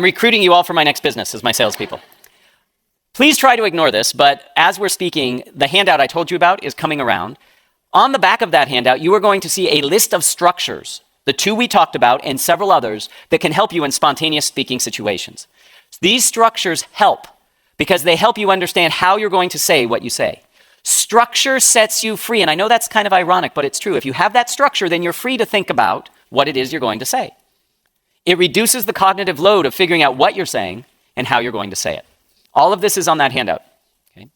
I'm recruiting you all for my next business as my salespeople. Please try to ignore this, but as we're speaking, the handout I told you about is coming around. On the back of that handout, you are going to see a list of structures, the 2 we talked about and several others, that can help you in spontaneous speaking situations. These structures help because they help you understand how you're going to say what you say. Structure sets you free, and I know that's kind of ironic, but it's true. If you have that structure, then you're free to think about what it is you're going to say. It reduces the cognitive load of figuring out what you're saying and how you're going to say it. All of this is on that handout. Okay?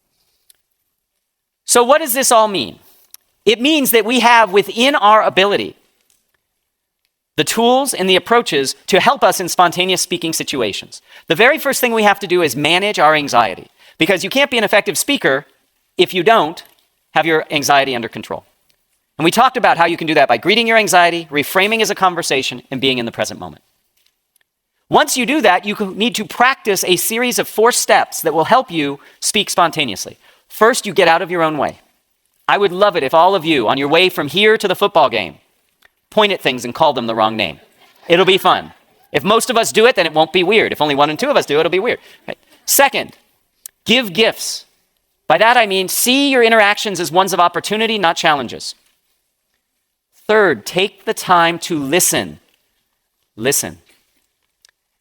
So what does this all mean? It means that we have within our ability the tools and the approaches to help us in spontaneous speaking situations. The very first thing we have to do is manage our anxiety, because you can't be an effective speaker if you don't have your anxiety under control. And we talked about how you can do that by greeting your anxiety, reframing as a conversation, and being in the present moment. Once you do that, you need to practice a series of 4 steps that will help you speak spontaneously. First, you get out of your own way. I would love it if all of you, on your way from here to the football game, point at things and call them the wrong name. It'll be fun. If most of us do it, then it won't be weird. If only 1 and 2 of us do it, it'll be weird. Right. Second, give gifts. By that I mean see your interactions as ones of opportunity, not challenges. Third, take the time to listen. Listen.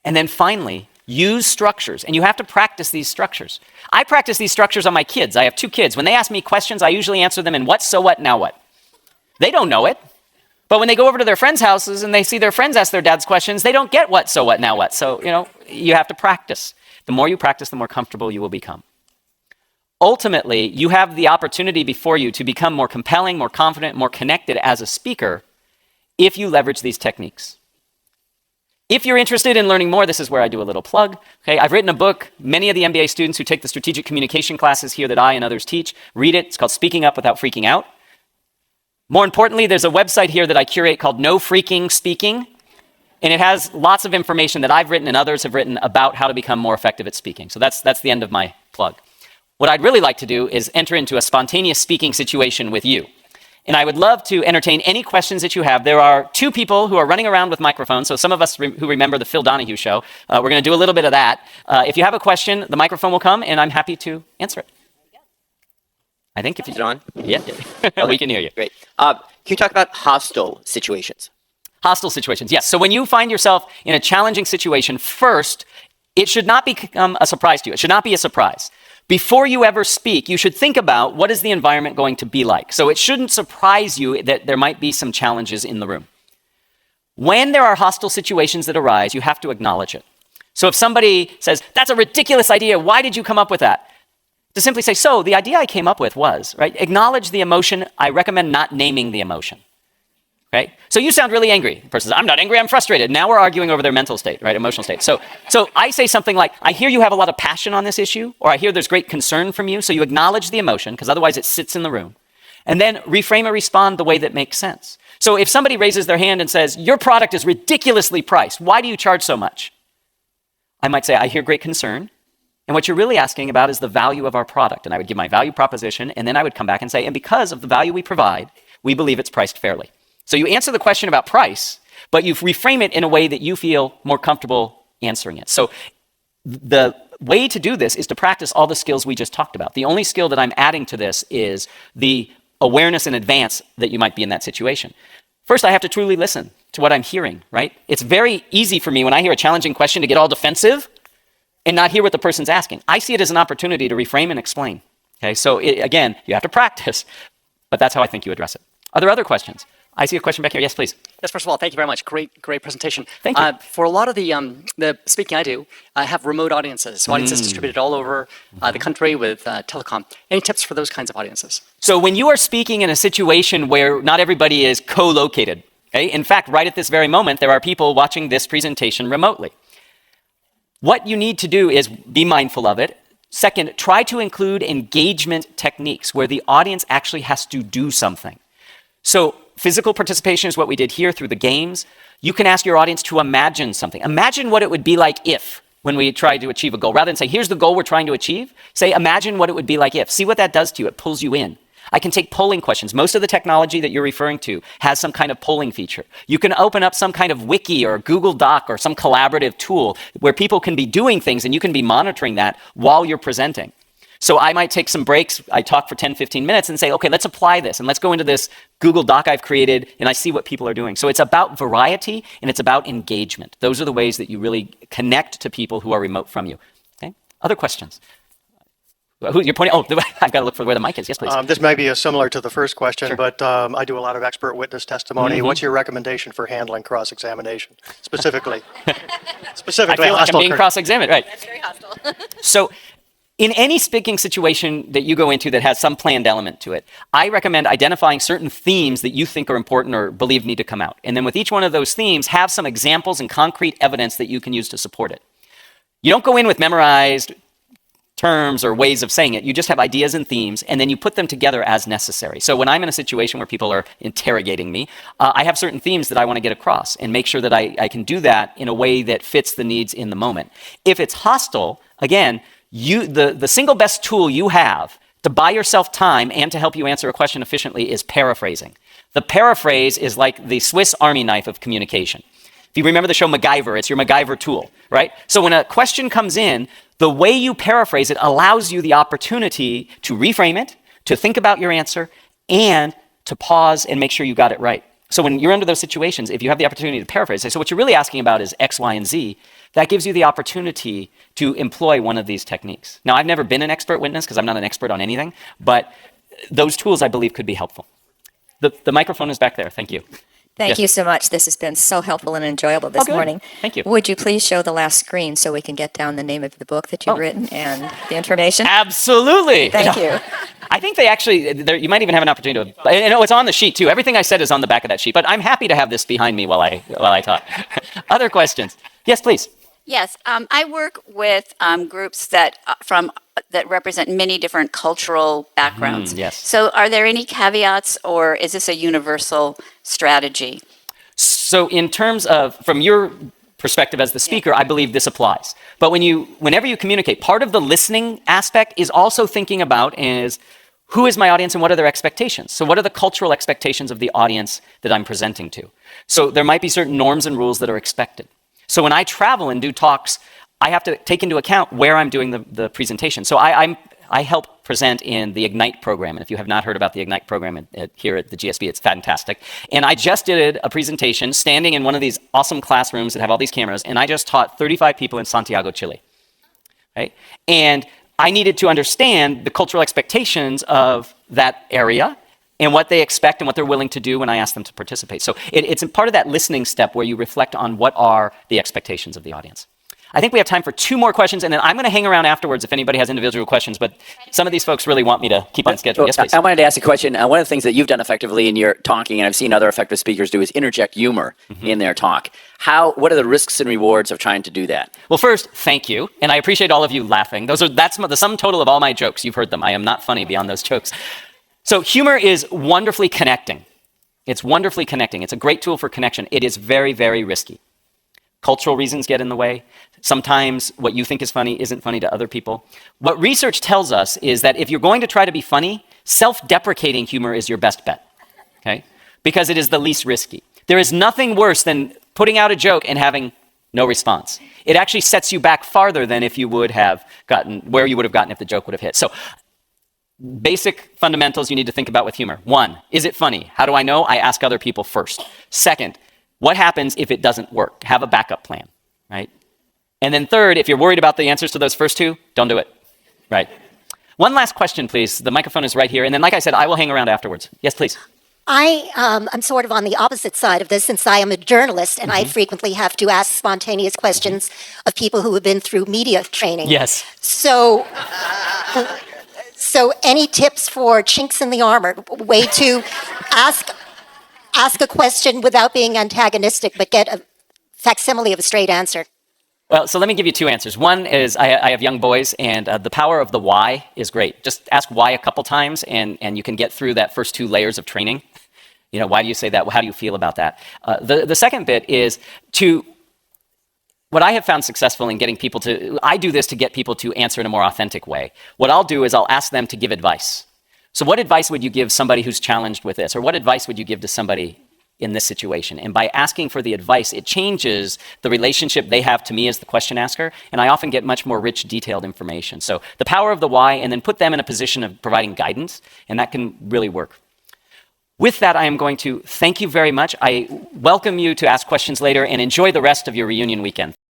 And then finally, use structures. And you have to practice these structures. I practice these structures on my kids. I have 2 kids. When they ask me questions, I usually answer them in what, so what, now what. They don't know it. But when they go over to their friends' houses and they see their friends ask their dads questions, they don't get what, so what, now what. So, you have to practice. The more you practice, the more comfortable you will become. Ultimately, you have the opportunity before you to become more compelling, more confident, more connected as a speaker if you leverage these techniques. If you're interested in learning more, this is where I do a little plug. Okay, I've written a book. Many of the MBA students who take the strategic communication classes here that I and others teach read it. It's called Speaking Up Without Freaking Out. More importantly, there's a website here that I curate called No Freaking Speaking, and it has lots of information that I've written and others have written about how to become more effective at speaking. So that's the end of my plug. What I'd really like to do is enter into a spontaneous speaking situation with you. And I would love to entertain any questions that you have. There are 2 people who are running around with microphones. So some of us who remember the Phil Donahue show, we're going to do a little bit of that. If you have a question, the microphone will come and I'm happy to answer it. I think if you... Is it on? Yeah, we can hear you. Great. Can you talk about hostile situations? Hostile situations, yes. So when you find yourself in a challenging situation, first, it should not become a surprise to you. It should not be a surprise. Before you ever speak, you should think about what is the environment going to be like. So it shouldn't surprise you that there might be some challenges in the room. When there are hostile situations that arise, you have to acknowledge it. So if somebody says, that's a ridiculous idea, why did you come up with that? To simply say, so the idea I came up with was, right? Acknowledge the emotion. I recommend not naming the emotion. Right? So you sound really angry. The person says, I'm not angry, I'm frustrated. Now we're arguing over their mental state, right? Emotional state. So I say something like, I hear you have a lot of passion on this issue, or I hear there's great concern from you. So you acknowledge the emotion, because otherwise it sits in the room. And then reframe or respond the way that makes sense. So if somebody raises their hand and says, your product is ridiculously priced, why do you charge so much? I might say, I hear great concern. And what you're really asking about is the value of our product. And I would give my value proposition, and then I would come back and say, and because of the value we provide, we believe it's priced fairly. So you answer the question about price, but you reframe it in a way that you feel more comfortable answering it. So the way to do this is to practice all the skills we just talked about. The only skill that I'm adding to this is the awareness in advance that you might be in that situation. First, I have to truly listen to what I'm hearing, right? It's very easy for me when I hear a challenging question to get all defensive and not hear what the person's asking. I see it as an opportunity to reframe and explain. Okay, so again, you have to practice, but that's how I think you address it. Are there other questions? I see a question back here. Yes, please. Yes, first of all, thank you very much. Great presentation. Thank you. For a lot of the speaking I do, I have remote audiences. So audiences distributed all over the country with telecom. Any tips for those kinds of audiences? So when you are speaking in a situation where not everybody is co-located, okay? In fact, right at this very moment, there are people watching this presentation remotely. What you need to do is be mindful of it. Second, try to include engagement techniques where the audience actually has to do something. So physical participation is what we did here through the games. You can ask your audience to imagine something. Imagine what it would be like if, when we try to achieve a goal. Rather than say, here's the goal we're trying to achieve, say, imagine what it would be like if. See what that does to you. It pulls you in. I can take polling questions. Most of the technology that you're referring to has some kind of polling feature. You can open up some kind of wiki or Google Doc or some collaborative tool where people can be doing things and you can be monitoring that while you're presenting. So I might take some breaks. I talk for 10, 15 minutes and say, okay, let's apply this and let's go into this Google Doc I've created and I see what people are doing. So it's about variety and it's about engagement. Those are the ways that you really connect to people who are remote from you. Okay? Other questions? Who you're pointing? Oh, I've got to look for where the mic is. Yes, please. This may be similar to the first question, Sure. but I do a lot of expert witness testimony. What's your recommendation for handling cross-examination, specifically? I feel like I'm hostile being cross-examined, right? That's very hostile. So in any speaking situation that you go into that has some planned element to it, I recommend identifying certain themes that you think are important or believe need to come out. And then with each one of those themes, have some examples and concrete evidence that you can use to support it. You don't go in with memorized terms or ways of saying it. You just have ideas and themes, and then you put them together as necessary. So when I'm in a situation where people are interrogating me, I have certain themes that I want to get across and make sure that I can do that in a way that fits the needs in the moment. If it's hostile, again, the single best tool you have to buy yourself time and to help you answer a question efficiently is paraphrasing. The paraphrase is like the Swiss Army knife of communication. If you remember the show MacGyver, it's your MacGyver tool, right? So when a question comes in, the way you paraphrase it allows you the opportunity to reframe it, to think about your answer, and to pause and make sure you got it right. So when you're under those situations, if you have the opportunity to paraphrase, so what you're really asking about is X, Y, and Z, that gives you the opportunity to employ one of these techniques. Now, I've never been an expert witness because I'm not an expert on anything, but those tools I believe could be helpful. The microphone is back there. Thank you. Thank Yes. you so much. This has been so helpful and enjoyable this good. morning. Thank you. Would you please show the last screen so we can get down the name of the book that you've written and the information? Absolutely. Thank you. I think they actually, you might even have an opportunity to, and it's on the sheet too. Everything I said is on the back of that sheet, but I'm happy to have this behind me while I talk. Other questions? Yes, please. Yes, I work with groups that represent many different cultural backgrounds. yes. So, are there any caveats, or is this a universal strategy? So in terms of, from your perspective as the speaker, I believe this applies. But whenever you communicate, part of the listening aspect is also thinking about is, who is my audience and what are their expectations? So what are the cultural expectations of the audience that I'm presenting to? So there might be certain norms and rules that are expected. So when I travel and do talks, I have to take into account where I'm doing the presentation. So I help present in the Ignite program. And if you have not heard about the Ignite program here at the GSB, it's fantastic. And I just did a presentation standing in one of these awesome classrooms that have all these cameras, and I just taught 35 people in Santiago, Chile. Right? And I needed to understand the cultural expectations of that area and what they expect and what they're willing to do when I ask them to participate. So it's part of that listening step where you reflect on what are the expectations of the audience. I think we have time for 2 more questions, and then I'm going to hang around afterwards if anybody has individual questions, but some of these folks really want me to keep on schedule. Yes, please. I wanted to ask a question. One of the things that you've done effectively in your talking, and I've seen other effective speakers do, is interject humor in their talk. What are the risks and rewards of trying to do that? Well, first, thank you, and I appreciate all of you laughing. That's the sum total of all my jokes. You've heard them. I am not funny beyond those jokes. So humor is wonderfully connecting. It's wonderfully connecting. It's a great tool for connection. It is very, very risky. Cultural reasons get in the way. Sometimes what you think is funny isn't funny to other people. What research tells us is that if you're going to try to be funny, self-deprecating humor is your best bet, okay? Because it is the least risky. There is nothing worse than putting out a joke and having no response. It actually sets you back farther than if you would have gotten, where you would have gotten if the joke would have hit. So basic fundamentals you need to think about with humor. 1, is it funny? How do I know? I ask other people first. 2nd, what happens if it doesn't work? Have a backup plan, right? And then 3rd, if you're worried about the answers to those first 2, don't do it, right? One last question, please. The microphone is right here. And then, like I said, I will hang around afterwards. Yes, please. I'm sort of on the opposite side of this since I am a journalist and I frequently have to ask spontaneous questions of people who have been through media training. Yes. So any tips for chinks in the armor, way to ask a question without being antagonistic but get a facsimile of a straight answer? Well, so let me give you 2 answers. One is I have young boys, and the power of the why is great. Just ask why a couple times, and you can get through that first 2 layers of training. You know, why do you say that? How do you feel about that? The second bit is what I have found successful in getting people to, I do this to get people to answer in a more authentic way. What I'll do is I'll ask them to give advice. So what advice would you give somebody who's challenged with this? Or what advice would you give to somebody in this situation? And by asking for the advice, it changes the relationship they have to me as the question asker, and I often get much more rich, detailed information. So the power of the why, and then put them in a position of providing guidance, and that can really work. With that, I am going to thank you very much. I welcome you to ask questions later, and enjoy the rest of your reunion weekend.